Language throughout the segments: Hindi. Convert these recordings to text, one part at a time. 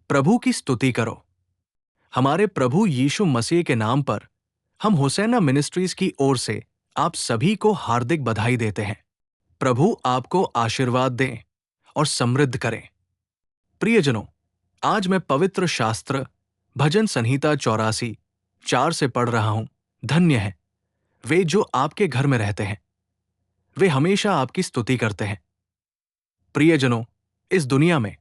प्रभु की स्तुति करो। हमारे प्रभु यीशु मसीह के नाम पर हम होसैना मिनिस्ट्रीज की ओर से आप सभी को हार्दिक बधाई देते हैं। प्रभु आपको आशीर्वाद दें और समृद्ध करें। प्रियजनों, आज मैं पवित्र शास्त्र भजन संहिता 84:4 से पढ़ रहा हूं। धन्य है वे जो आपके घर में रहते हैं, वे हमेशा आपकी स्तुति करते हैं। प्रियजनों, इस दुनिया में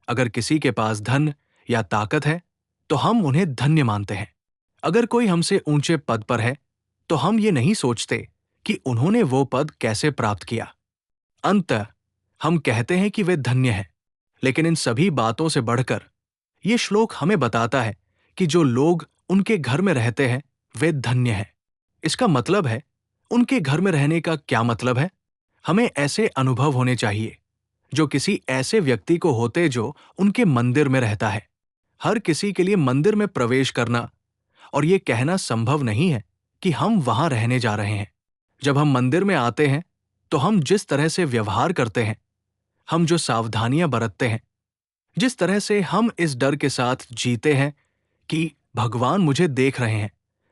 अगर किसी के पास धन या ताकत है तो हम उन्हें धन्य मानते हैं। अगर कोई हमसे ऊंचे पद पर है तो हम ये नहीं सोचते कि उन्होंने वो पद कैसे प्राप्त किया। अंततः हम कहते हैं कि वे धन्य हैं। लेकिन इन सभी बातों से बढ़कर ये श्लोक हमें बताता है कि जो लोग उनके घर में रहते हैं वे धन्य हैं। इसका मतलब है, उनके घर में रहने का क्या मतलब है? हमें ऐसे अनुभव होने चाहिए जो किसी ऐसे व्यक्ति को होते जो उनके मंदिर में रहता है। हर किसी के लिए मंदिर में प्रवेश करना और ये कहना संभव नहीं है कि हम वहां रहने जा रहे हैं। जब हम मंदिर में आते हैं तो हम जिस तरह से व्यवहार करते हैं, हम जो सावधानियां बरतते हैं, जिस तरह से हम इस डर के साथ जीते हैं कि भगवान मुझे देख रहे हैं,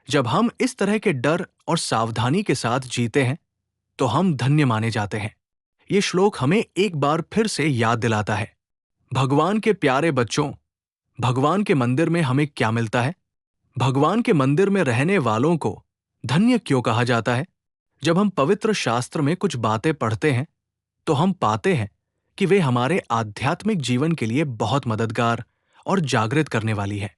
जब हम इस तरह के डर और सावधानी के साथ जीते हैं तो हम धन्य माने जाते हैं। ये श्लोक हमें एक बार फिर से याद दिलाता है, भगवान के प्यारे बच्चों, भगवान के मंदिर में हमें क्या मिलता है? भगवान के मंदिर में रहने वालों को धन्य क्यों कहा जाता है? जब हम पवित्र शास्त्र में कुछ बातें पढ़ते हैं तो हम पाते हैं कि वे हमारे आध्यात्मिक जीवन के लिए बहुत मददगार और जागृत करने वाली है।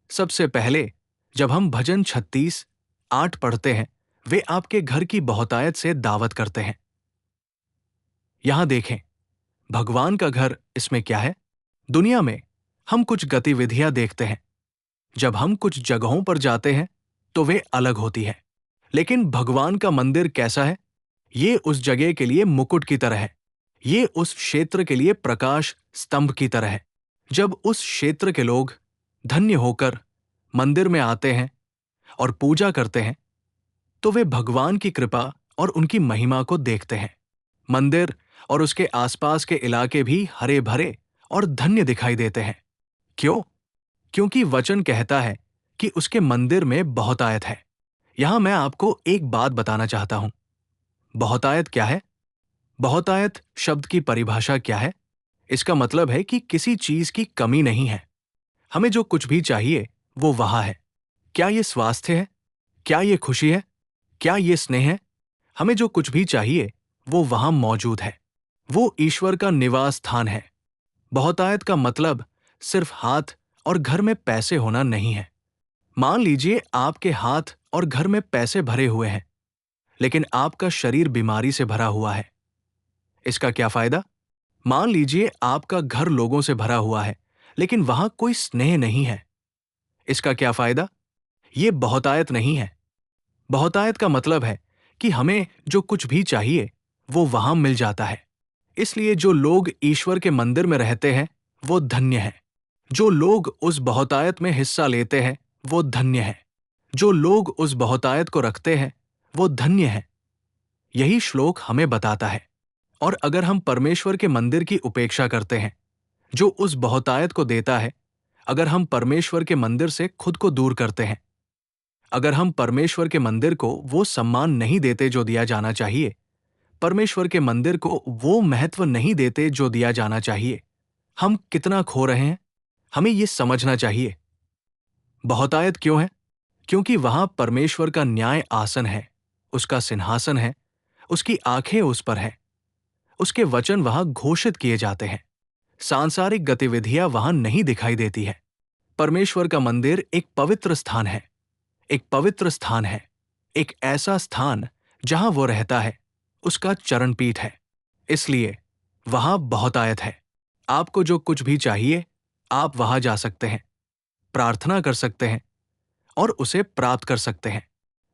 सबसे पहले जब हम भजन 36:8 पढ़ते हैं, वे आपके घर की बहुतायत से दावत करते हैं। यहां देखें, भगवान का घर, इसमें क्या है? दुनिया में हम कुछ गतिविधियां देखते हैं। जब हम कुछ जगहों पर जाते हैं तो वे अलग होती हैं। लेकिन भगवान का मंदिर कैसा है? ये उस जगह के लिए मुकुट की तरह है। ये उस क्षेत्र के लिए प्रकाश स्तंभ की तरह है। जब उस क्षेत्र के लोग धन्य होकर मंदिर में आते हैं और पूजा करते हैं तो वे भगवान की कृपा और उनकी महिमा को देखते हैं। मंदिर और उसके आसपास के इलाके भी हरे भरे और धन्य दिखाई देते हैं। क्यों? क्योंकि वचन कहता है कि उसके मंदिर में बहुतायत है। यहां मैं आपको एक बात बताना चाहता हूं। बहुतायत क्या है? बहुतायत शब्द की परिभाषा क्या है? इसका मतलब है कि किसी चीज की कमी नहीं है। हमें जो कुछ भी चाहिए वो वहां है। क्या ये स्वास्थ्य है? क्या ये खुशी है? क्या ये स्नेह है? हमें जो कुछ भी चाहिए वो वहां मौजूद है। वो ईश्वर का निवास स्थान है। बहुतायत का मतलब सिर्फ हाथ और घर में पैसे होना नहीं है। मान लीजिए आपके हाथ और घर में पैसे भरे हुए हैं, लेकिन आपका शरीर बीमारी से भरा हुआ है। इसका क्या फायदा? मान लीजिए आपका घर लोगों से भरा हुआ है, लेकिन वहां कोई स्नेह नहीं है। इसका क्या फायदा? ये बहुतायत नहीं है। बहुतायत का मतलब है कि हमें जो कुछ भी चाहिए वो वहां मिल जाता है। इसलिए जो लोग ईश्वर के मंदिर में रहते हैं वो धन्य हैं। जो लोग उस बहुतायत में हिस्सा लेते हैं वो धन्य हैं। जो लोग उस बहुतायत को रखते हैं वो धन्य हैं। यही श्लोक हमें बताता है। और अगर हम परमेश्वर के मंदिर की उपेक्षा करते हैं जो उस बहुतायत को देता है, अगर हम परमेश्वर के मंदिर से खुद को दूर करते हैं, अगर हम परमेश्वर के मंदिर को वो सम्मान नहीं देते जो दिया जाना चाहिए, परमेश्वर के मंदिर को वो महत्व नहीं देते जो दिया जाना चाहिए, हम कितना खो रहे हैं, हमें ये समझना चाहिए। बहुतायत क्यों है? क्योंकि वहां परमेश्वर का न्याय आसन है, उसका सिंहासन है, उसकी आंखें उस पर है, उसके वचन वहां घोषित किए जाते हैं। सांसारिक गतिविधियां वहां नहीं दिखाई देती है। परमेश्वर का मंदिर एक पवित्र स्थान है, एक पवित्र स्थान है, एक ऐसा स्थान जहां वो रहता है, उसका चरणपीठ है। इसलिए वहां बहुतायत है। आपको जो कुछ भी चाहिए आप वहां जा सकते हैं, प्रार्थना कर सकते हैं और उसे प्राप्त कर सकते हैं।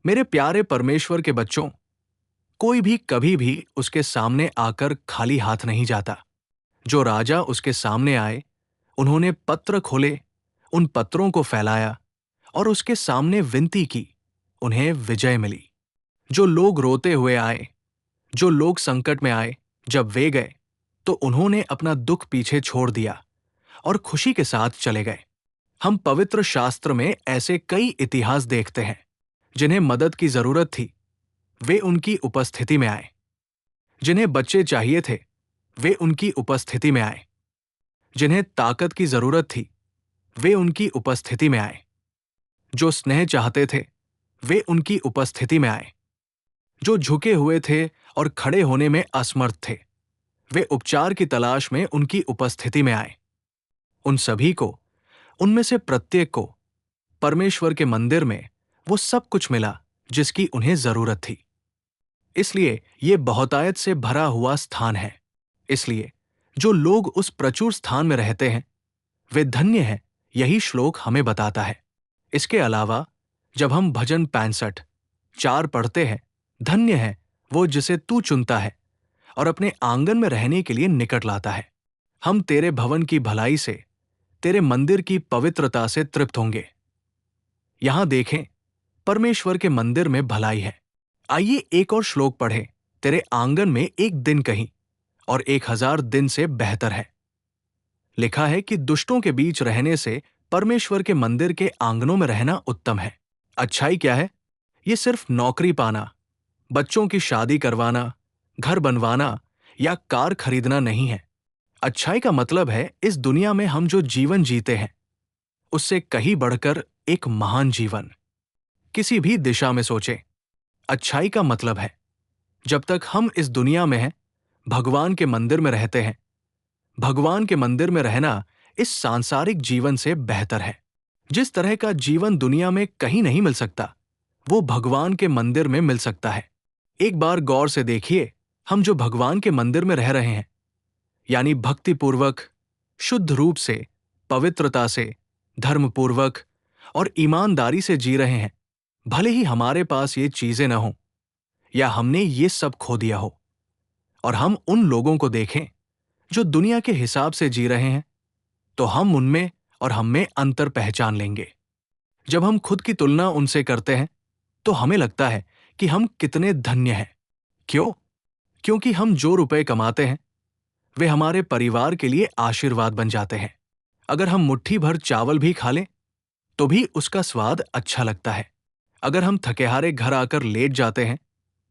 मेरे प्यारे परमेश्वर के बच्चों, कोई भी कभी भी उसके सामने आकर खाली हाथ नहीं जाता। जो राजा उसके सामने आए, उन्होंने पत्र खोले, उन पत्रों को फैलाया और उसके सामने विनती की, उन्हें विजय मिली। जो लोग रोते हुए आए, जो लोग संकट में आए, जब वे गए तो उन्होंने अपना दुख पीछे छोड़ दिया और खुशी के साथ चले गए। हम पवित्र शास्त्र में ऐसे कई इतिहास देखते हैं जिन्हें मदद की जरूरत थी, वे उनकी उपस्थिति में आए। जिन्हें बच्चे चाहिए थे, वे उनकी उपस्थिति में आए। जिन्हें ताकत की जरूरत थी, वे उनकी उपस्थिति में आए। जो स्नेह चाहते थे, वे उनकी उपस्थिति में आए। जो झुके हुए थे और खड़े होने में असमर्थ थे, वे उपचार की तलाश में उनकी उपस्थिति में आए। उन सभी को, उनमें से प्रत्येक को, परमेश्वर के मंदिर में वो सब कुछ मिला जिसकी उन्हें जरूरत थी। इसलिए ये बहुतायत से भरा हुआ स्थान है। इसलिए जो लोग उस प्रचुर स्थान में रहते हैं, वे धन्य हैं, यही श्लोक हमें बताता है। इसके अलावा जब हम भजन 65:4 पढ़ते हैं, धन्य है वो जिसे तू चुनता है और अपने आंगन में रहने के लिए निकट लाता है। हम तेरे भवन की भलाई से, तेरे मंदिर की पवित्रता से तृप्त होंगे। यहां देखें, परमेश्वर के मंदिर में भलाई है। आइए एक और श्लोक पढ़ें। तेरे आंगन में एक दिन कहीं और 1000 दिन से बेहतर है। लिखा है कि दुष्टों के बीच रहने से परमेश्वर के मंदिर के आंगनों में रहना उत्तम है। अच्छाई क्या है? ये सिर्फ नौकरी पाना, बच्चों की शादी करवाना, घर बनवाना या कार खरीदना नहीं है। अच्छाई का मतलब है इस दुनिया में हम जो जीवन जीते हैं, उससे कहीं बढ़कर एक महान जीवन। किसी भी दिशा में सोचें, अच्छाई का मतलब है जब तक हम इस दुनिया में हैं, भगवान के मंदिर में रहते हैं। भगवान के मंदिर में रहना इस सांसारिक जीवन से बेहतर है। जिस तरह का जीवन दुनिया में कहीं नहीं मिल सकता, वो भगवान के मंदिर में मिल सकता है। एक बार गौर से देखिए, हम जो भगवान के मंदिर में रह रहे हैं, यानी भक्तिपूर्वक, शुद्ध रूप से, पवित्रता से, धर्मपूर्वक और ईमानदारी से जी रहे हैं। भले ही हमारे पास ये चीजें न हों या हमने ये सब खो दिया हो, और हम उन लोगों को देखें जो दुनिया के हिसाब से जी रहे हैं, तो हम उनमें और हम में अंतर पहचान लेंगे। जब हम खुद की तुलना उनसे करते हैं, तो हमें लगता है कि हम कितने धन्य हैं। क्यों? क्योंकि हम जो रुपए कमाते हैं, वे हमारे परिवार के लिए आशीर्वाद बन जाते हैं। अगर हम मुट्ठी भर चावल भी खा लें, तो भी उसका स्वाद अच्छा लगता है। अगर हम थकेहारे घर आकर लेट जाते हैं,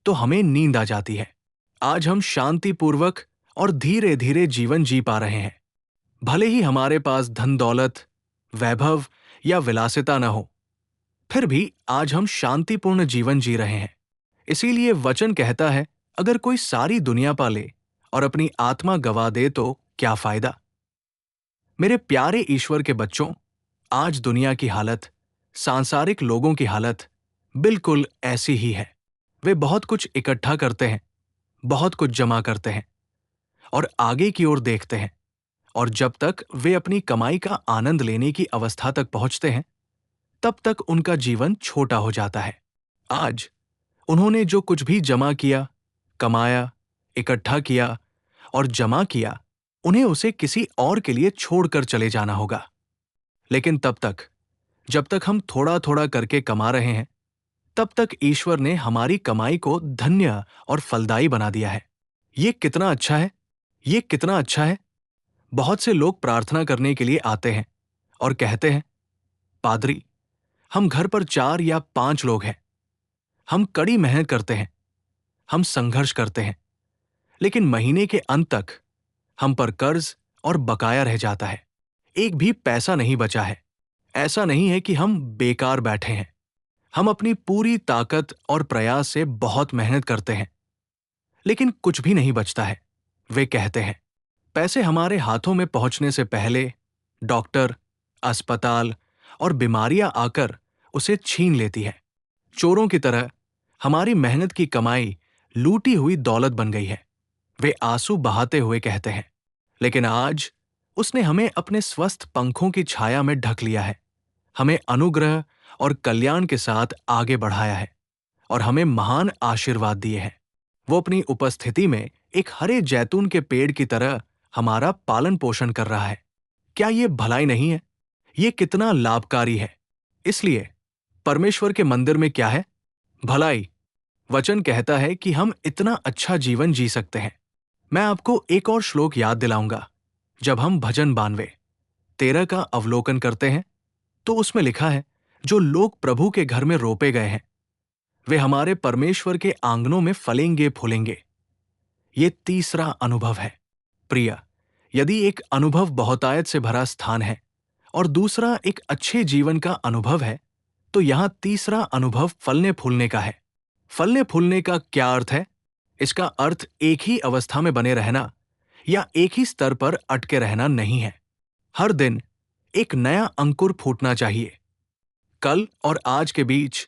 तो हमें नींद आ जाती है। आज हम शांतिपूर्वक और धीरे धीरे जीवन जी पा रहे हैं। भले ही हमारे पास धन दौलत, वैभव या विलासिता न हो, फिर भी आज हम शांतिपूर्ण जीवन जी रहे हैं। इसीलिए वचन कहता है, अगर कोई सारी दुनिया पा ले और अपनी आत्मा गवा दे तो क्या फायदा। मेरे प्यारे ईश्वर के बच्चों, आज दुनिया की हालत, सांसारिक लोगों की हालत बिल्कुल ऐसी ही है। वे बहुत कुछ इकट्ठा करते हैं, बहुत कुछ जमा करते हैं और आगे की ओर देखते हैं, और जब तक वे अपनी कमाई का आनंद लेने की अवस्था तक पहुंचते हैं, तब तक उनका जीवन छोटा हो जाता है। आज उन्होंने जो कुछ भी जमा किया, कमाया, इकट्ठा किया और जमा किया, उन्हें उसे किसी और के लिए छोड़कर चले जाना होगा। लेकिन तब तक, जब तक हम थोड़ा थोड़ा करके कमा रहे हैं, तब तक ईश्वर ने हमारी कमाई को धन्य और फलदायी बना दिया है। ये कितना अच्छा है! ये कितना अच्छा है! बहुत से लोग प्रार्थना करने के लिए आते हैं और कहते हैं, पादरी, हम घर पर 4 या 5 लोग हैं। हम कड़ी मेहनत करते हैं, हम संघर्ष करते हैं, लेकिन महीने के अंत तक हम पर कर्ज और बकाया रह जाता है। एक भी पैसा नहीं बचा है। ऐसा नहीं है कि हम बेकार बैठे हैं। हम अपनी पूरी ताकत और प्रयास से बहुत मेहनत करते हैं, लेकिन कुछ भी नहीं बचता है। वे कहते हैं, पैसे हमारे हाथों में पहुंचने से पहले डॉक्टर, अस्पताल और बीमारियां आकर उसे छीन लेती है। चोरों की तरह हमारी मेहनत की कमाई लूटी हुई दौलत बन गई है। वे आंसू बहाते हुए कहते हैं, लेकिन आज उसने हमें अपने स्वस्थ पंखों की छाया में ढक लिया है, हमें अनुग्रह और कल्याण के साथ आगे बढ़ाया है और हमें महान आशीर्वाद दिए हैं। वो अपनी उपस्थिति में एक हरे जैतून के पेड़ की तरह हमारा पालन पोषण कर रहा है। क्या ये भलाई नहीं है? ये कितना लाभकारी है। इसलिए परमेश्वर के मंदिर में क्या है? भलाई। वचन कहता है कि हम इतना अच्छा जीवन जी सकते हैं। मैं आपको एक और श्लोक याद दिलाऊंगा। जब हम भजन 92 13 का अवलोकन करते हैं तो उसमें लिखा है, जो लोग प्रभु के घर में रोपे गए हैं वे हमारे परमेश्वर के आंगनों में फलेंगे फूलेंगे। ये तीसरा अनुभव है। प्रिय, यदि एक अनुभव बहुतायत से भरा स्थान है और दूसरा एक अच्छे जीवन का अनुभव है, तो यहां तीसरा अनुभव फलने फूलने का है। फलने फूलने का क्या अर्थ है? इसका अर्थ एक ही अवस्था में बने रहना या एक ही स्तर पर अटके रहना नहीं है। हर दिन एक नया अंकुर फूटना चाहिए। कल और आज के बीच,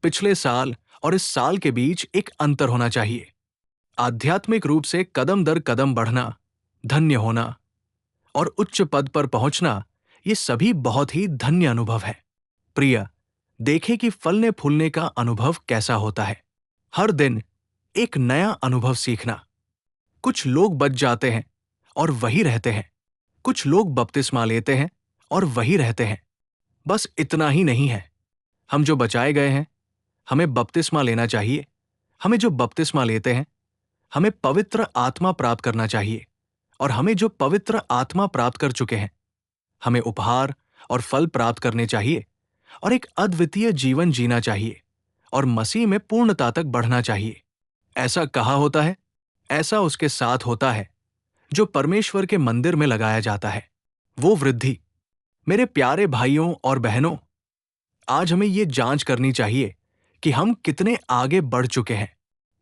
पिछले साल और इस साल के बीच एक अंतर होना चाहिए। आध्यात्मिक रूप से कदम दर कदम बढ़ना, धन्य होना और उच्च पद पर पहुंचना, ये सभी बहुत ही धन्य अनुभव है। प्रिय, देखें कि फलने फूलने का अनुभव कैसा होता है। हर दिन एक नया अनुभव सीखना। कुछ लोग बच जाते हैं और वही रहते हैं। कुछ लोग बपतिस्मा लेते हैं और वही रहते हैं। बस इतना ही नहीं है। हम जो बचाए गए हैं, हमें बपतिस्मा लेना चाहिए। हमें जो बपतिस्मा लेते हैं, हमें पवित्र आत्मा प्राप्त करना चाहिए। और हमें जो पवित्र आत्मा प्राप्त कर चुके हैं, हमें उपहार और फल प्राप्त करने चाहिए और एक अद्वितीय जीवन जीना चाहिए और मसीह में पूर्णता तक बढ़ना चाहिए। ऐसा कहा होता है, ऐसा उसके साथ होता है जो परमेश्वर के मंदिर में लगाया जाता है, वो वृद्धि। मेरे प्यारे भाइयों और बहनों, आज हमें ये जांच करनी चाहिए कि हम कितने आगे बढ़ चुके हैं।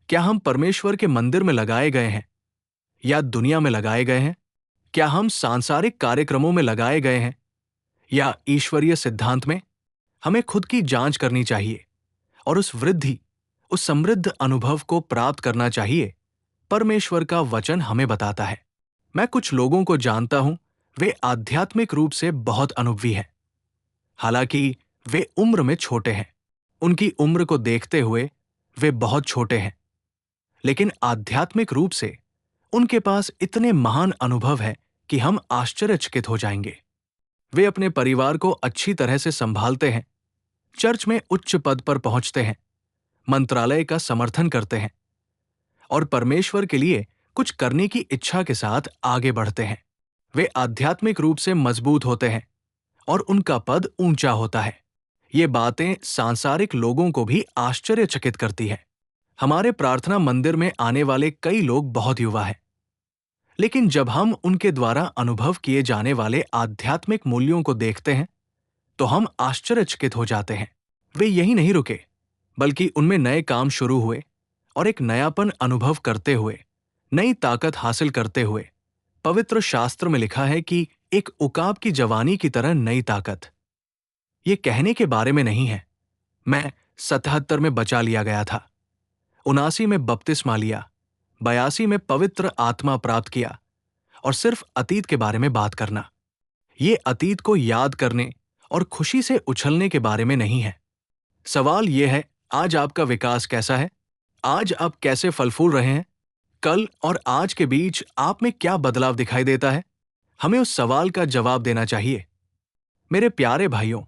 क्या हम परमेश्वर के मंदिर में लगाए गए हैं या दुनिया में लगाए गए हैं? क्या हम सांसारिक कार्यक्रमों में लगाए गए हैं या ईश्वरीय सिद्धांत में? हमें खुद की जांच करनी चाहिए और उस वृद्धि, उस समृद्ध अनुभव को प्राप्त करना चाहिए। परमेश्वर का वचन हमें बताता है। मैं कुछ लोगों को जानता हूं, वे आध्यात्मिक रूप से बहुत अनुभवी हैं। हालांकि वे उम्र में छोटे हैं। उनकी उम्र को देखते हुए वे बहुत छोटे हैं, लेकिन आध्यात्मिक रूप से उनके पास इतने महान अनुभव है कि हम आश्चर्यचकित हो जाएंगे। वे अपने परिवार को अच्छी तरह से संभालते हैं, चर्च में उच्च पद पर पहुंचते हैं, मंत्रालय का समर्थन करते हैं और परमेश्वर के लिए कुछ करने की इच्छा के साथ आगे बढ़ते हैं। वे आध्यात्मिक रूप से मजबूत होते हैं और उनका पद ऊंचा होता है। ये बातें सांसारिक लोगों को भी आश्चर्यचकित करती है। हमारे प्रार्थना मंदिर में आने वाले कई लोग बहुत युवा हैं, लेकिन जब हम उनके द्वारा अनुभव किए जाने वाले आध्यात्मिक मूल्यों को देखते हैं, तो हम आश्चर्यचकित हो जाते हैं। वे यही नहीं रुके, बल्कि उनमें नए काम शुरू हुए और एक नयापन अनुभव करते हुए, नई ताकत हासिल करते हुए। पवित्र शास्त्र में लिखा है कि एक उकाब की जवानी की तरह नई ताकत। ये कहने के बारे में नहीं है। मैं 77 में बचा लिया गया था, 79 में बपतिस्मा लिया, 82 में पवित्र आत्मा प्राप्त किया और सिर्फ अतीत के बारे में बात करना। ये अतीत को याद करने और खुशी से उछलने के बारे में नहीं है। सवाल यह है, आज आपका विकास कैसा है? आज आप कैसे फल फूल रहे हैं? कल और आज के बीच आप में क्या बदलाव दिखाई देता है? हमें उस सवाल का जवाब देना चाहिए। मेरे प्यारे भाइयों,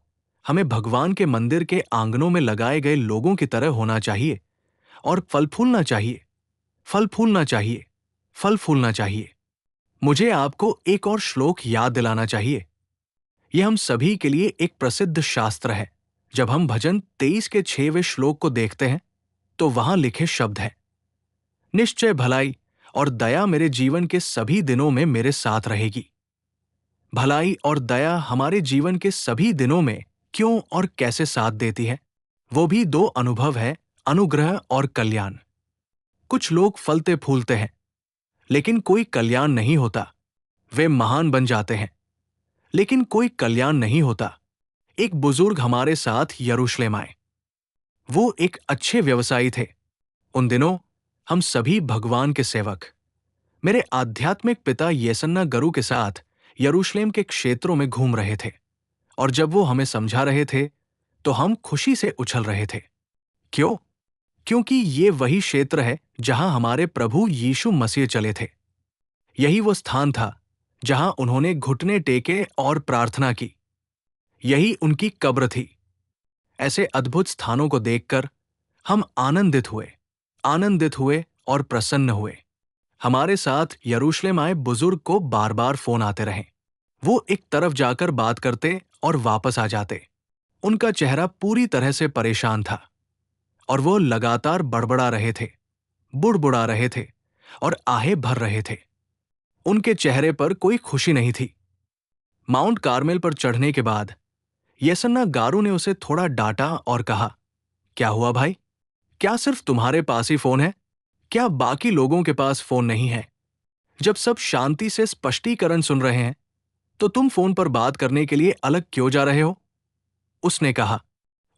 हमें भगवान के मंदिर के आंगनों में लगाए गए लोगों की तरह होना चाहिए और फल फूलना चाहिए, फल फूलना चाहिए, फल फूलना चाहिए। मुझे आपको एक और श्लोक याद दिलाना चाहिए। यह हम सभी के लिए एक प्रसिद्ध शास्त्र है। जब हम भजन 23 के 6वें श्लोक को देखते हैं, तो वहां लिखे शब्द हैं, निश्चय भलाई और दया मेरे जीवन के सभी दिनों में मेरे साथ रहेगी। भलाई और दया हमारे जीवन के सभी दिनों में क्यों और कैसे साथ देती है? वो भी दो अनुभव है, अनुग्रह और कल्याण। कुछ लोग फलते फूलते हैं, लेकिन कोई कल्याण नहीं होता। वे महान बन जाते हैं, लेकिन कोई कल्याण नहीं होता। एक बुजुर्ग हमारे साथ यरूशलेम आए। वो एक अच्छे व्यवसायी थे। उन दिनों हम सभी भगवान के सेवक, मेरे आध्यात्मिक पिता येसन्ना गरु के साथ यरूशलेम के क्षेत्रों में घूम रहे थे, और जब वो हमें समझा रहे थे, तो हम खुशी से उछल रहे थे। क्यों? क्योंकि ये वही क्षेत्र है जहां हमारे प्रभु यीशु मसीह चले थे। यही वो स्थान था जहां उन्होंने घुटने टेके और प्रार्थना की। यही उनकी कब्र थी। ऐसे अद्भुत स्थानों को देखकर हम आनंदित हुए और प्रसन्न हुए। हमारे साथ यरूशलेम आए बुजुर्ग को बार बार फोन आते रहे। वो एक तरफ जाकर बात करते और वापस आ जाते। उनका चेहरा पूरी तरह से परेशान था और वो लगातार बड़बड़ा रहे थे, बुड़बुड़ा रहे थे और आहें भर रहे थे। उनके चेहरे पर कोई खुशी नहीं थी। माउंट कार्मेल पर चढ़ने के बाद येसन्ना गारू ने उसे थोड़ा डांटा और कहा, क्या हुआ भाई? क्या सिर्फ तुम्हारे पास ही फोन है? क्या बाकी लोगों के पास फोन नहीं है? जब सब शांति से स्पष्टीकरण सुन रहे हैं तो तुम फोन पर बात करने के लिए अलग क्यों जा रहे हो? उसने कहा।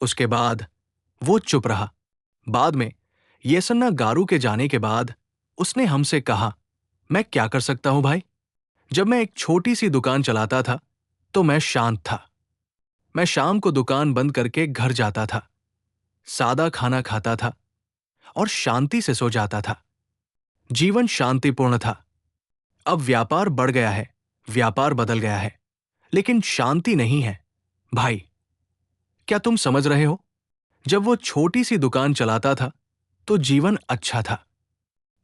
उसके बाद वो चुप रहा। बाद में येसन्ना गारू के जाने के बाद उसने हमसे कहा, मैं क्या कर सकता हूं भाई? जब मैं एक छोटी सी दुकान चलाता था तो मैं शांत था। मैं शाम को दुकान बंद करके घर जाता था, सादा खाना खाता था और शांति से सो जाता था। जीवन शांतिपूर्ण था। अब व्यापार बढ़ गया है, व्यापार बदल गया है, लेकिन शांति नहीं है। भाई, क्या तुम समझ रहे हो? जब वो छोटी सी दुकान चलाता था तो जीवन अच्छा था।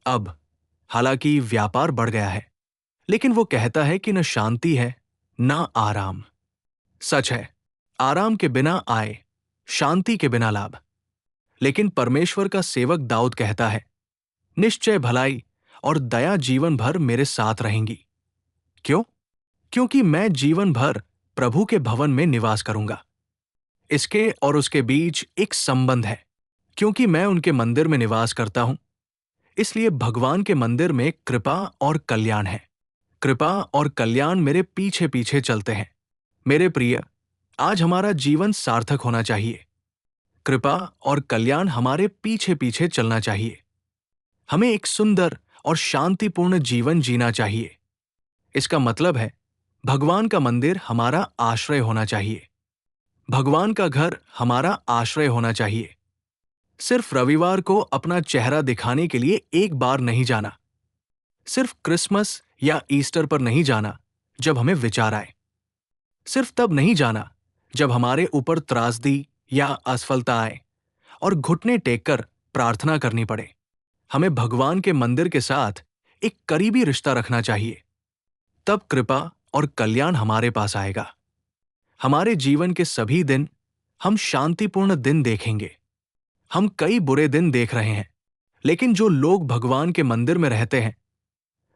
अब हालांकि व्यापार बढ़ गया है, लेकिन वो कहता है कि न शांति है न आराम। सच है, आराम के बिना आए, शांति के बिना लाभ। लेकिन परमेश्वर का सेवक दाऊद कहता है, निश्चय भलाई और दया जीवन भर मेरे साथ रहेंगी। क्यों? क्योंकि मैं जीवन भर प्रभु के भवन में निवास करूंगा। इसके और उसके बीच एक संबंध है। क्योंकि मैं उनके मंदिर में निवास करता हूं, इसलिए भगवान के मंदिर में कृपा और कल्याण है। कृपा और कल्याण मेरे पीछे पीछे चलते हैं। मेरे प्रिय, आज हमारा जीवन सार्थक होना चाहिए। कृपा और कल्याण हमारे पीछे पीछे चलना चाहिए। हमें एक सुंदर और शांतिपूर्ण जीवन जीना चाहिए। इसका मतलब है भगवान का मंदिर हमारा आश्रय होना चाहिए। भगवान का घर हमारा आश्रय होना चाहिए। सिर्फ रविवार को अपना चेहरा दिखाने के लिए एक बार नहीं जाना। सिर्फ क्रिसमस या ईस्टर पर नहीं जाना जब हमें विचार आए। सिर्फ तब नहीं जाना जब हमारे ऊपर त्रासदी या असफलता आए और घुटने टेककर प्रार्थना करनी पड़े। हमें भगवान के मंदिर के साथ एक करीबी रिश्ता रखना चाहिए। तब कृपा और कल्याण हमारे पास आएगा। हमारे जीवन के सभी दिन हम शांतिपूर्ण दिन देखेंगे। हम कई बुरे दिन देख रहे हैं, लेकिन जो लोग भगवान के मंदिर में रहते हैं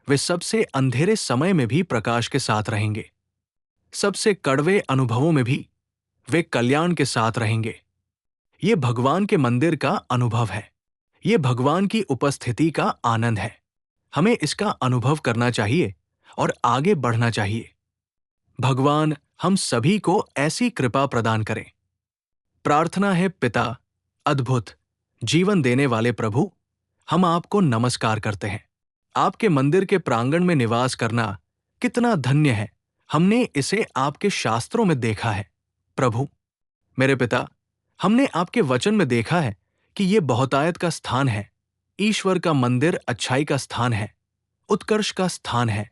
वे सबसे अंधेरे समय में भी प्रकाश के साथ रहेंगे। सबसे कड़वे अनुभवों में भी वे कल्याण के साथ रहेंगे। ये भगवान के मंदिर का अनुभव है। ये भगवान की उपस्थिति का आनंद है। हमें इसका अनुभव करना चाहिए और आगे बढ़ना चाहिए। भगवान हम सभी को ऐसी कृपा प्रदान करें। प्रार्थना है, पिता, अद्भुत जीवन देने वाले प्रभु, हम आपको नमस्कार करते हैं। आपके मंदिर के प्रांगण में निवास करना कितना धन्य है। हमने इसे आपके शास्त्रों में देखा है। प्रभु मेरे पिता, हमने आपके वचन में देखा है कि ये बहुतायत का स्थान है। ईश्वर का मंदिर अच्छाई का स्थान है, उत्कर्ष का स्थान है।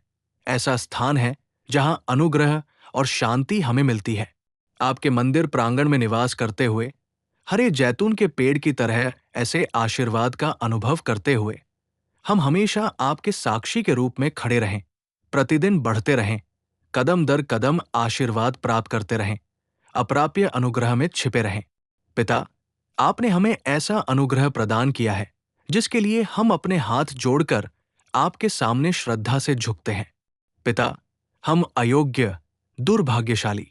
ऐसा स्थान है जहां अनुग्रह और शांति हमें मिलती है। आपके मंदिर प्रांगण में निवास करते हुए, हरे जैतून के पेड़ की तरह ऐसे आशीर्वाद का अनुभव करते हुए हम हमेशा आपके साक्षी के रूप में खड़े रहें, प्रतिदिन बढ़ते रहें, कदम दर कदम आशीर्वाद प्राप्त करते रहें, अप्राप्य अनुग्रह में छिपे रहें। पिता, आपने हमें ऐसा अनुग्रह प्रदान किया है जिसके लिए हम अपने हाथ जोड़कर आपके सामने श्रद्धा से झुकते हैं। पिता, हम अयोग्य, दुर्भाग्यशाली,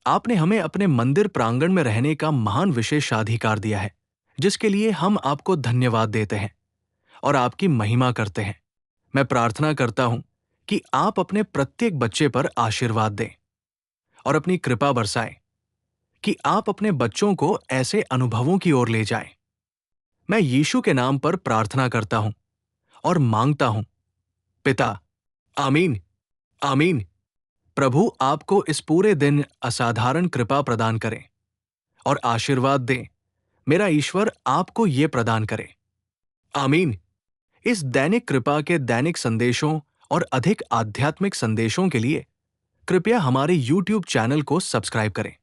आपने हमें अपने मंदिर प्रांगण में रहने का महान विशेषाधिकार दिया है, जिसके लिए हम आपको धन्यवाद देते हैं और आपकी महिमा करते हैं। मैं प्रार्थना करता हूं कि आप अपने प्रत्येक बच्चे पर आशीर्वाद दें और अपनी कृपा बरसाएं, कि आप अपने बच्चों को ऐसे अनुभवों की ओर ले जाएं। मैं यीशु के नाम पर प्रार्थना करता हूं और मांगता हूं, पिता। आमीन, आमीन। प्रभु आपको इस पूरे दिन असाधारण कृपा प्रदान करें और आशीर्वाद दें। मेरा ईश्वर आपको ये प्रदान करे। आमीन। इस दैनिक कृपा के दैनिक संदेशों और अधिक आध्यात्मिक संदेशों के लिए कृपया हमारे YouTube चैनल को सब्सक्राइब करें।